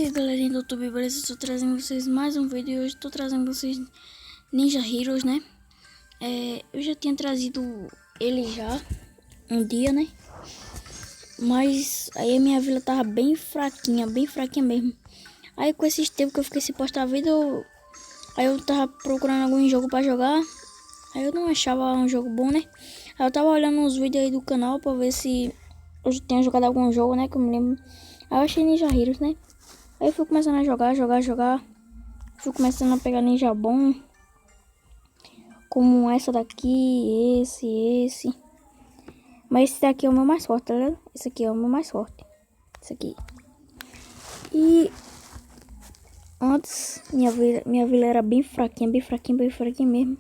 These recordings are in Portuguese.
E aí galerinha do YouTube, beleza? Estou trazendo vocês mais um vídeo e hoje estou trazendo vocês Ninja Heroes, né? Eu já tinha trazido ele já um dia, né? Mas aí a minha vila tava bem fraquinha mesmo. Aí com esses tempos que eu fiquei sem postar vídeo, aí eu tava procurando algum jogo pra jogar. Aí eu não achava um jogo bom, né? Aí eu tava olhando uns vídeos aí do canal pra ver se eu tinha jogado algum jogo, né? Que eu me lembro. Aí eu achei Ninja Heroes, né? Aí eu fui começando a jogar. Fui começando a pegar ninja bom. Como essa daqui, esse. Mas esse daqui é o meu mais forte, tá ligado? Esse aqui é o meu mais forte. Esse aqui. E antes, minha vila era bem fraquinha mesmo.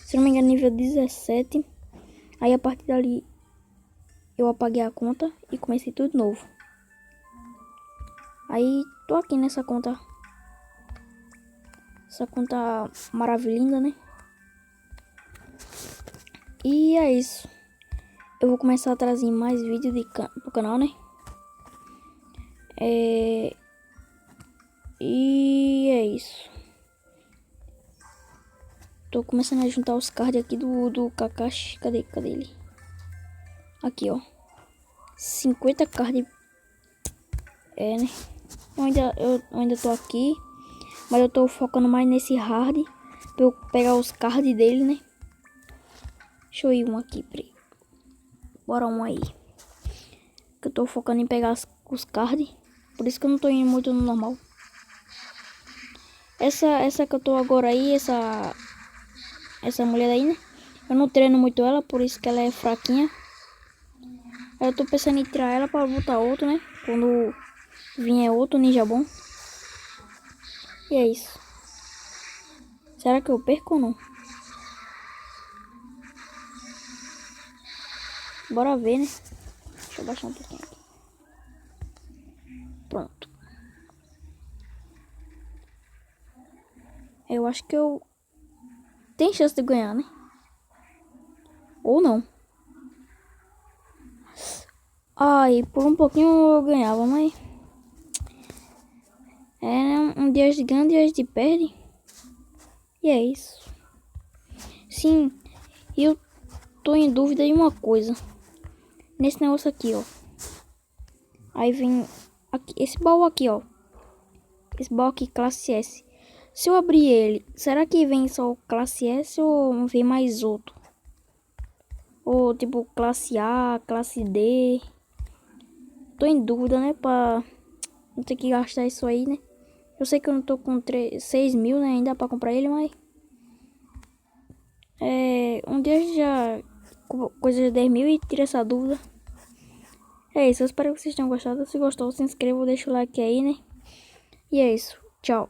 Se não me engano, nível 17. Aí a partir dali, eu apaguei a conta e comecei tudo novo. Aí, tô aqui nessa conta. Essa conta maravilhosa, né? E é isso. Eu vou começar a trazer mais vídeos pro canal, né? E é isso. Tô começando a juntar os cards aqui do Kakashi. Cadê ele? Aqui, ó. 50 cards. Né? Eu ainda tô aqui. Mas eu tô focando mais nesse hard. Pra eu pegar os cards dele, né? Deixa eu ir um aqui, peraí. Bora um aí. Que eu tô focando em pegar os cards. Por isso que eu não tô indo muito no normal. Essa que eu tô agora aí, essa mulher aí, né? Eu não treino muito ela, por isso que ela é fraquinha. Aí eu tô pensando em tirar ela pra botar outro, né? Quando vier outro ninja bom. E é isso. Será que eu perco ou não? Bora ver, né? Deixa eu baixar um pouquinho aqui. Pronto. Eu acho que eu tenho chance de ganhar, né? Ou não. Ai, por um pouquinho eu ganhava, mas... um dia de ganha, um dia de perde. E é isso. Sim, eu tô em dúvida de uma coisa. Nesse negócio aqui, ó. Aí vem aqui, esse baú aqui, ó. Esse baú aqui, classe S. Se eu abrir ele, será que vem só classe S ou vem mais outro? Ou tipo classe A, classe D? Tô em dúvida, né? Pra não ter que gastar isso aí, né? Eu sei que eu não tô com 6 mil, né? Ainda pra comprar ele, mas... um dia já... Coisa de 10 mil e tira essa dúvida. É isso, eu espero que vocês tenham gostado. Se gostou, se inscreva, deixa o like aí, né? E é isso, tchau.